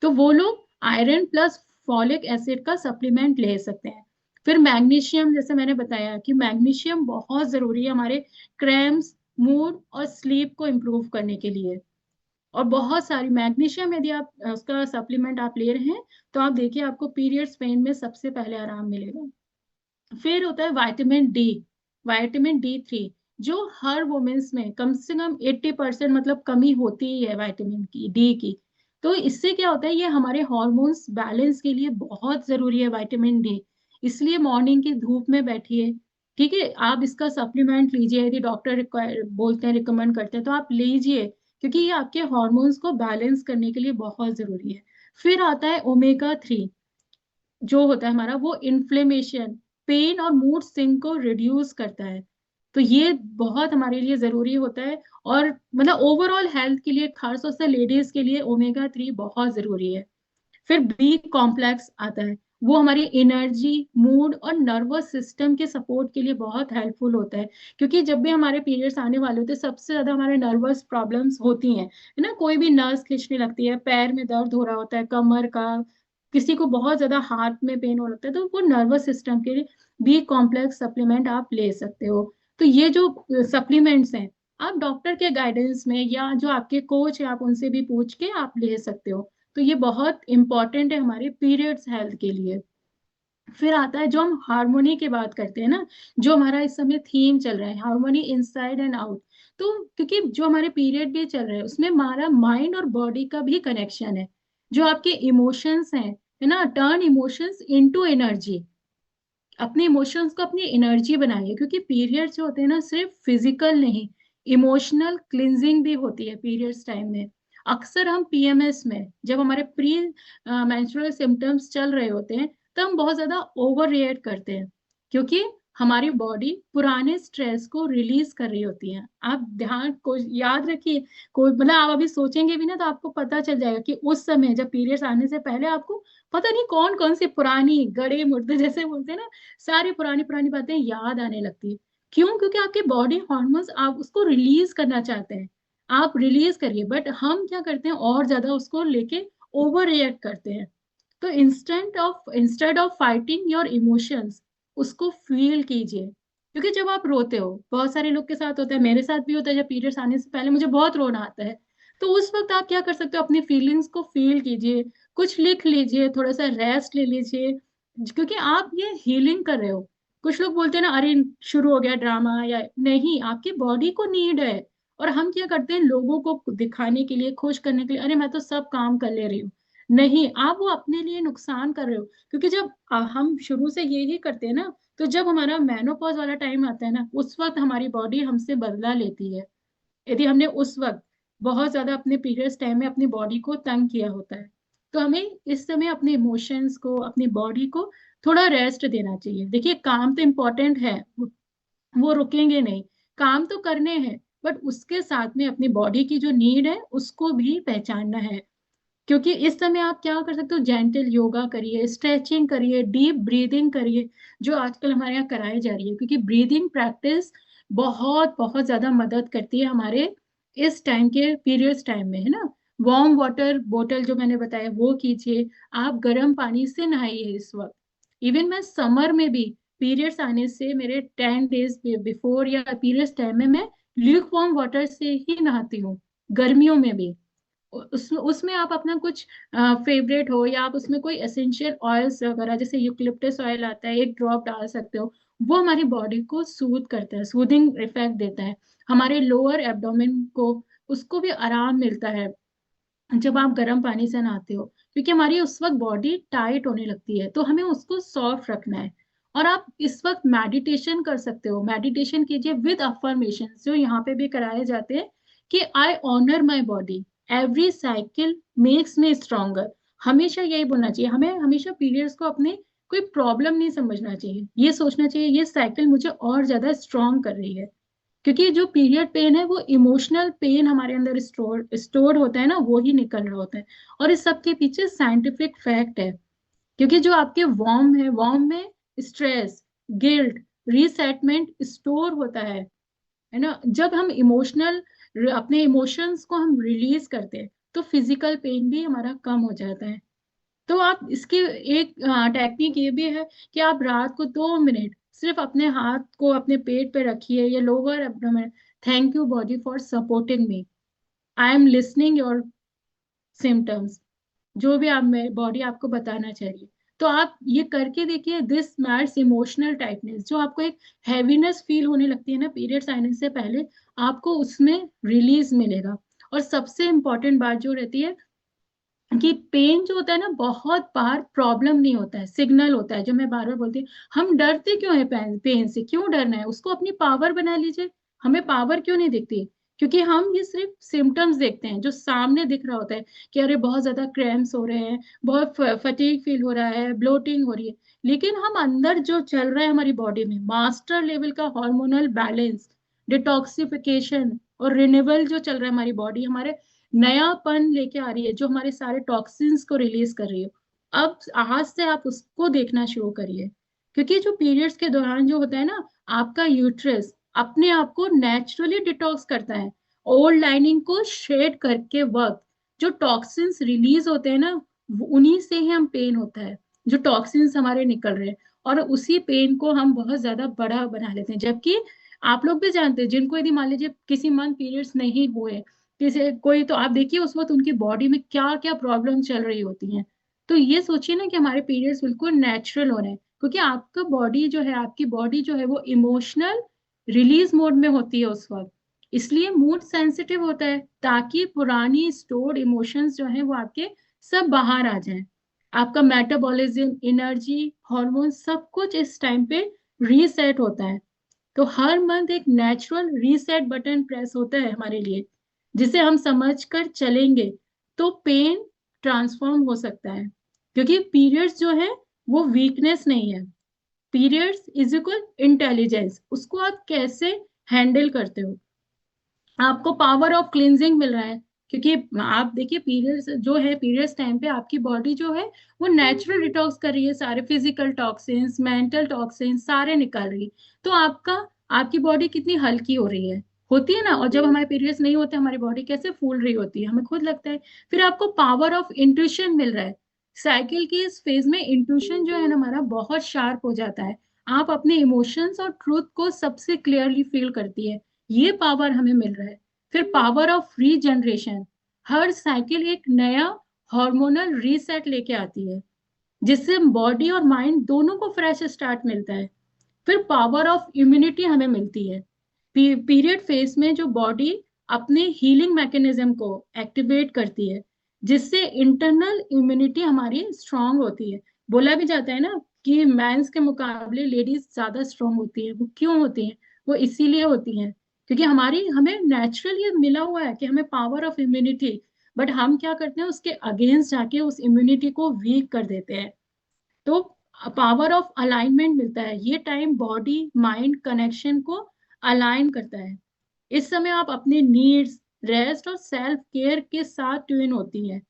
तो वो लोग आयरन प्लस फॉलिक एसिड का सप्लीमेंट ले सकते हैं। फिर मैग्नीशियम, जैसे मैंने बताया कि मैग्नीशियम बहुत जरूरी है हमारे क्रैम्स, मूड और स्लीप को इम्प्रूव करने के लिए। और बहुत सारी मैग्नीशियम यदि आप उसका सप्लीमेंट आप ले रहे हैं, तो आप देखिए आपको पीरियड्स पेन में सबसे पहले आराम मिलेगा। फिर होता है विटामिन डी, विटामिन D3, जो हर वुमेन्स में कम से कम 80% मतलब कमी होती ही है विटामिन की डी की। तो इससे क्या होता है, ये हमारे हॉर्मोन्स बैलेंस के लिए बहुत जरूरी है विटामिन डी। इसलिए मॉर्निंग की धूप में बैठिए, ठीक है, आप इसका सप्लीमेंट लीजिए, यदि डॉक्टर बोलते हैं, रिकमेंड करते हैं तो आप लीजिए, क्योंकि ये आपके हॉर्मोन्स को बैलेंस करने के लिए बहुत जरूरी है। फिर आता है ओमेगा 3, जो होता है हमारा, वो इन्फ्लेमेशन, पेन और मूड स्विंग को रिड्यूस करता है। तो ये बहुत हमारे लिए जरूरी होता है, और मतलब ओवरऑल हेल्थ के लिए, खासतौर से लेडीज के लिए ओमेगा 3 बहुत जरूरी है। फिर बी कॉम्प्लेक्स आता है, वो हमारी एनर्जी, मूड और नर्वस सिस्टम के सपोर्ट के लिए बहुत हेल्पफुल होता है। क्योंकि जब भी हमारे पीरियड्स आने वाले होते हैं, सबसे ज्यादा हमारे नर्वस प्रॉब्लम्स होती हैं, है ना। कोई भी नर्व्स खींचने लगती है, पैर में दर्द हो रहा होता है, कमर का, किसी को बहुत ज्यादा हाथ में पेन हो लगता है, तो वो नर्वस सिस्टम के लिए बी कॉम्प्लेक्स सप्लीमेंट आप ले सकते हो। तो ये जो सप्लीमेंट्स हैं, आप डॉक्टर के गाइडेंस में या जो आपके कोच है आप उनसे भी पूछ के आप ले सकते हो। तो ये बहुत इंपॉर्टेंट है हमारे पीरियड्स हेल्थ के लिए। फिर आता है जो हम हार्मोनी की बात करते हैं ना, जो हमारा इस समय थीम चल रहा है, हार्मोनी इनसाइड एंड आउट। तो क्योंकि जो हमारे पीरियड भी चल रहे हैं उसमें हमारा माइंड और बॉडी का भी कनेक्शन है। जो आपके इमोशंस हैं, है ना, टर्न इमोशंस इनटू एनर्जी। अपने इमोशंस को अपनी एनर्जी बनाइए, क्योंकि पीरियड्स जो होते हैं ना सिर्फ फिजिकल नहीं, इमोशनल क्लिनजिंग भी होती है पीरियड्स टाइम में। अक्सर हम पीएमएस में, जब हमारे प्री मेंस्ट्रुअल सिम्टम्स चल रहे होते हैं, तो हम बहुत ज्यादा ओवर रिएक्ट करते हैं, क्योंकि हमारी बॉडी पुराने स्ट्रेस को रिलीज कर रही होती है। आप ध्यान को याद रखिए, कोई मतलब आप अभी सोचेंगे भी ना तो आपको पता चल जाएगा कि उस समय जब पीरियड्स आने से पहले आपको पता नहीं कौन कौन सी पुरानी गड़े मुर्दे जैसे बोलते हैं ना, सारी पुरानी पुरानी बातें याद आने लगती है। क्यों? क्योंकि आपके बॉडी हॉर्मोन्स आप उसको रिलीज करना चाहते हैं, आप रिलीज करिए, बट हम क्या करते हैं और ज्यादा उसको लेके ओवर रिएक्ट करते हैं। तो instead of fighting your emotions, उसको फील कीजिए। क्योंकि जब आप रोते हो, बहुत सारे लोग के साथ होता है, मेरे साथ भी होता है, जब पीरियड्स आने से पहले मुझे बहुत रोना आता है, तो उस वक्त आप क्या कर सकते हो, अपनी फीलिंग्स को फील कीजिए, कुछ लिख लीजिए, थोड़ा सा रेस्ट ले लीजिए, क्योंकि आप ये हीलिंग कर रहे हो। कुछ लोग बोलते हैं ना, अरे शुरू हो गया ड्रामा, या नहीं, आपकी बॉडी को नीड है। और हम क्या करते हैं, लोगों को दिखाने के लिए, खुश करने के लिए, अरे मैं तो सब काम कर ले रही हूँ, नहीं, आप वो अपने लिए नुकसान कर रहे हो। क्योंकि जब हम शुरू से यही करते हैं ना, तो जब हमारा मेनोपॉज वाला टाइम आता है ना, उस वक्त हमारी बॉडी हमसे बदला लेती है, यदि हमने उस वक्त बहुत ज्यादा अपने पीरियड्स टाइम में अपनी बॉडी को तंग किया होता है। तो हमें इस समय अपने इमोशंस को, अपनी बॉडी को थोड़ा रेस्ट देना चाहिए। देखिए, काम तो इम्पोर्टेंट है, वो रुकेंगे नहीं, काम तो करने हैं, बट उसके साथ में अपनी बॉडी की जो नीड है उसको भी पहचानना है। क्योंकि इस समय आप क्या कर सकते हो, जेंटल योगा करिए, स्ट्रेचिंग करिए, डीप ब्रीदिंग करिए, जो आजकल हमारे यहाँ कराई जा रही है, क्योंकि ब्रीदिंग प्रैक्टिस बहुत बहुत ज्यादा मदद करती है हमारे इस टाइम के पीरियड्स टाइम में, है ना। वार्म वाटर बोतल जो मैंने बताया वो कीजिए। आप गर्म पानी से नहाइए इस वक्त। इवन मैं समर में भी पीरियड्स आने से मेरे 10 डेज बिफोर या पीरियड्स टाइम में मैं ल्यूक वार्म वाटर से ही नहाती हूँ, गर्मियों में भी। उसमें आप अपना कुछ फेवरेट हो, या आप उसमें कोई एसेंशियल ऑयल्स वगैरह जैसे यूकलिप्टस ऑयल आता है, एक ड्रॉप डाल सकते हो। वो हमारी बॉडी को सूद करता है, सूदिंग इफेक्ट देता है। हमारे लोअर एब्डोमेन को, उसको भी आराम मिलता है जब आप गर्म पानी से नहाते हो, क्योंकि हमारी उस वक्त बॉडी टाइट होने लगती है, तो हमें उसको सॉफ्ट रखना है। और आप इस वक्त मेडिटेशन कर सकते हो, मेडिटेशन कीजिए विद अफर्मेशन जो यहाँ पे भी कराए जाते हैं, कि I honour my body, every cycle makes me stronger. हमेशा यही बोलना चाहिए हमें, हमेशा पीरियड्स को अपने कोई प्रॉब्लम नहीं समझना चाहिए, ये सोचना चाहिए ये साइकिल मुझे और ज्यादा स्ट्रांग कर रही है। क्योंकि जो पीरियड पेन है वो इमोशनल पेन हमारे अंदर स्टोर होता है ना, वो ही निकल रहा होता है। और इस सब के पीछे साइंटिफिक फैक्ट है। क्योंकि जो आपके वॉर्म है, वॉर्म में स्ट्रेस, गिल्ट, रीसेटमेंट स्टोर होता है ना। जब हम इमोशनल, अपने इमोशंस को हम रिलीज करते हैं, तो फिजिकल पेन भी हमारा कम हो जाता है। तो आप इसकी एक टेक्निक ये भी है कि आप रात को 2 मिनट सिर्फ अपने हाथ को अपने पेट पे रखिए, या lower abdomen. Thank you body for supporting me, I am listening your symptoms, जो भी आप में बॉडी आपको बताना चाहिए। तो आप ये करके देखिए, दिस मैट्स इमोशनल टाइटनेस, जो आपको एक हैवीनेस फील होने लगती है ना पीरियड्स आने से पहले, आपको उसमें रिलीज मिलेगा। और सबसे इम्पोर्टेंट बात जो रहती है कि पेन जो होता है ना, बहुत बार प्रॉब्लम नहीं होता है, सिग्नल होता है। जो मैं बार बार बोलती हूँ, हम डरते क्यों है पेन, पेन से क्यों डरना है, उसको अपनी पावर बना लीजिए। हमें पावर क्यों नहीं दिखती? क्योंकि हम ये सिर्फ सिम्टम्स देखते हैं जो सामने दिख रहा होता है, कि अरे बहुत ज्यादा क्रैम्प्स हो रहे हैं, बहुत फटीग फील हो रहा है, ब्लोटिंग हो रही है। लेकिन हम अंदर जो चल रहा है हमारी बॉडी में, मास्टर लेवल का हार्मोनल बैलेंस, डिटॉक्सिफिकेशन और रिन्यूअल जो चल रहा है हमारी बॉडी, हमारे नयापन लेके आ रही है, जो हमारे सारे टॉक्सिन्स को रिलीज कर रही है। अब आज से आप उसको देखना शुरू करिए। क्योंकि जो पीरियड्स के दौरान जो होता है ना, आपका यूट्रस अपने आप को नेचुरली डिटॉक्स करता है। ओल्ड लाइनिंग को शेड करके वक्त जो टॉक्सिन्स रिलीज होते हैं ना, उन्हीं से ही हम पेन होता है, जो टॉक्सिन्स हमारे निकल रहे हैं। और उसी पेन को हम बहुत ज्यादा बड़ा बना लेते हैं। जबकि आप लोग भी जानते हैं, जिनको यदि मान लीजिए किसी मंथ पीरियड्स नहीं हुए, किसी कोई, तो आप देखिए उस वक्त उनकी बॉडी में क्या क्या प्रॉब्लम चल रही होती हैं। तो ये सोचिए ना कि हमारे पीरियड्स बिल्कुल नेचुरल हो रहे हैं, क्योंकि आपका बॉडी जो है, आपकी बॉडी जो है वो इमोशनल रिलीज मोड में होती है उस वक्त। इसलिए मूड सेंसिटिव होता है, ताकि पुरानी स्टोर्ड इमोशंस जो है वो आपके सब बाहर आ जाएं। आपका मेटाबॉलिज्म, एनर्जी, हार्मोन, सब कुछ इस टाइम पे रीसेट होता है। तो हर मंथ एक नेचुरल रीसेट बटन प्रेस होता है हमारे लिए, जिसे हम समझ कर चलेंगे तो पेन ट्रांसफॉर्म हो सकता है। क्योंकि पीरियड्स जो है वो वीकनेस नहीं है, पीरियड्स इज इक्वल इंटेलिजेंस। उसको आप कैसे हैंडल करते हो, आपको पावर ऑफ क्लिनजिंग मिल रहा है। क्योंकि आप देखिए पीरियड्स जो है, पीरियड्स टाइम पे आपकी बॉडी जो है वो नेचुरल डिटॉक्स कर रही है, सारे फिजिकल टॉक्सिन्स, मेंटल टॉक्सिन्स सारे निकाल रही है। तो आपकी बॉडी कितनी हल्की हो रही है, होती है ना। और जब हमारे पीरियड्स नहीं होते, हमारी बॉडी कैसे फूल रही होती है, हमें खुद लगता है। फिर आपको पावर ऑफ इंट्यूशन मिल रहा है। साइकिल की इस फेज में इंट्यूशन जो है ना हमारा बहुत शार्प हो जाता है। आप अपने इमोशंस और ट्रूथ को सबसे क्लियरली फील करती है, ये पावर हमें मिल रहा है। फिर power of regeneration, her cycle एक नया हार्मोनल रीसेट लेके आती है, जिससे बॉडी और माइंड दोनों को फ्रेश स्टार्ट मिलता है। फिर पावर ऑफ इम्यूनिटी हमें मिलती है। पीरियड फेज में जो बॉडी अपने हीलिंग मैकेनिज्म को एक्टिवेट करती है, जिससे इंटरनल इम्यूनिटी हमारी स्ट्रांग होती है। बोला भी जाता है ना कि मेंस के मुकाबले लेडीज ज्यादा स्ट्रांग होती है। वो क्यों होती है? वो इसीलिए होती हैं क्योंकि हमें नेचुरल ये मिला हुआ है कि हमें पावर ऑफ इम्यूनिटी, बट हम क्या करते हैं, उसके अगेंस्ट जाके उस इम्यूनिटी को वीक कर देते हैं। तो पावर ऑफ अलाइनमेंट मिलता है, ये टाइम बॉडी माइंड कनेक्शन को अलाइन करता है। इस समय आप अपने नीड्स, रेस्ट और सेल्फ केयर के साथ ट्यून होती है।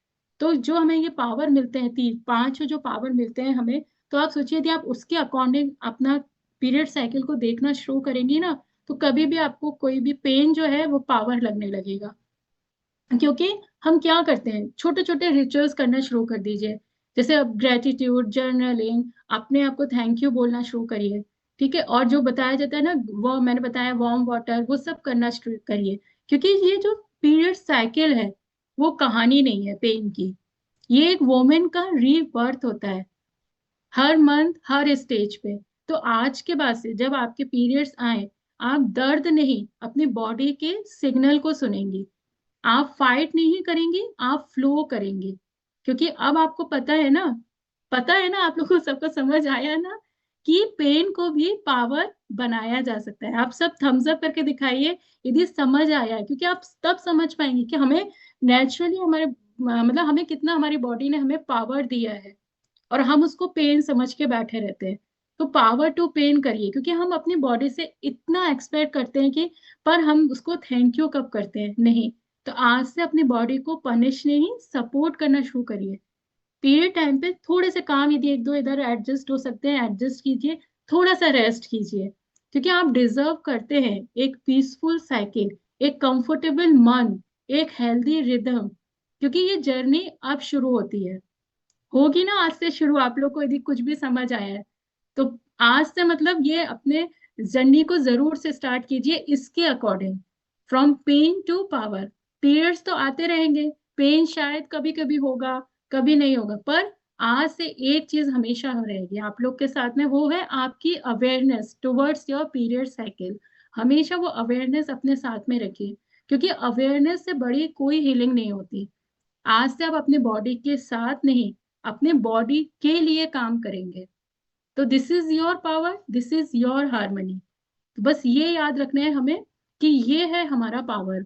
तो जो हमें ये पावर मिलते हैं, 5 जो पावर मिलते हैं हमें, तो आप सोचिए यदि आप उसके अकॉर्डिंग अपना पीरियड साइकिल को देखना शुरू करेंगी ना, तो कभी भी आपको कोई भी पेन जो है वो पावर लगने लगेगा। क्योंकि हम क्या करते हैं, छोटे छोटे रिचुअल्स करना शुरू कर दीजिए। जैसे अब ग्रेटिट्यूड, जर्नलिंग, अपने आप को थैंक यू बोलना शुरू करिए। ठीक है, और जो बताया जाता है ना, वो मैंने बताया वार्म वाटर, वो सब करना शुरू करिए। क्योंकि ये जो पीरियड साइकिल है, वो कहानी नहीं है पेन की, ये एक वोमेन का रीबर्थ होता है, हर मंथ हर स्टेज पे। तो आज के बाद से जब आपके पीरियड्स आए, आप दर्द नहीं, अपनी बॉडी के सिग्नल को सुनेंगी। आप फाइट नहीं करेंगी, आप फ्लो करेंगी। क्योंकि अब आपको पता है ना, पता है ना, आप लोगों को सबको समझ आया ना कि पेन को भी पावर बनाया जा सकता है। आप सब थम्स अप करके दिखाइए यदि समझ आया है, क्योंकि आप तब समझ पाएंगे कि हमें नेचुरली हमारे मतलब हमें कितना हमारी बॉडी ने हमें पावर दिया है, और हम उसको पेन समझ के बैठे रहते हैं। तो पावर टू पेन करिए, क्योंकि हम अपनी बॉडी से इतना एक्सपेक्ट करते हैं कि, पर हम उसको थैंक यू कब करते हैं, नहीं। तो आज से अपनी बॉडी को पनिश नहीं, सपोर्ट करना शुरू करिए। पीरियड टाइम पे थोड़े से काम यदि एक दो इधर एडजस्ट हो सकते हैं, एडजस्ट कीजिए। थोड़ा सा रेस्ट कीजिए, क्योंकि आप डिजर्व करते हैं एक पीसफुल साइकिल, एक कंफर्टेबल मन, एक हेल्दी रिदम। क्योंकि ये जर्नी अब शुरू होती है, होगी ना आज से शुरू। आप लोग को यदि कुछ भी समझ आया है तो आज से मतलब ये अपने जर्नी को जरूर से स्टार्ट कीजिए इसके according, from pain to power. Periods तो आते रहेंगे, पेन शायद कभी कभी होगा, कभी नहीं होगा, पर आज से एक चीज हमेशा रहेगी आप लोग के साथ में, वो है आपकी awareness towards your period cycle. हमेशा वो अवेयरनेस अपने साथ में रखिए, क्योंकि अवेयरनेस से बड़ी कोई हीलिंग नहीं होती। आज से आप अपने बॉडी के साथ नहीं, अपने बॉडी के लिए काम करेंगे। तो this is your power, this is your harmony. तो बस ये याद रखना है हमें कि ये है हमारा पावर।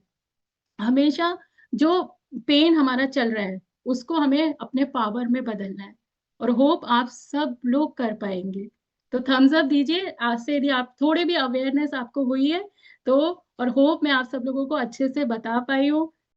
हमेशा जो पेन हमारा चल रहा है, उसको हमें अपने पावर में बदलना है। और होप आप सब लोग कर पाएंगे। तो थम्स अप दीजिए आज से यदि आप थोड़े भी अवेयरनेस आपको हुई है तो। और होप मैं आप सब लोगों को अच्छे से बता पाई हूँ।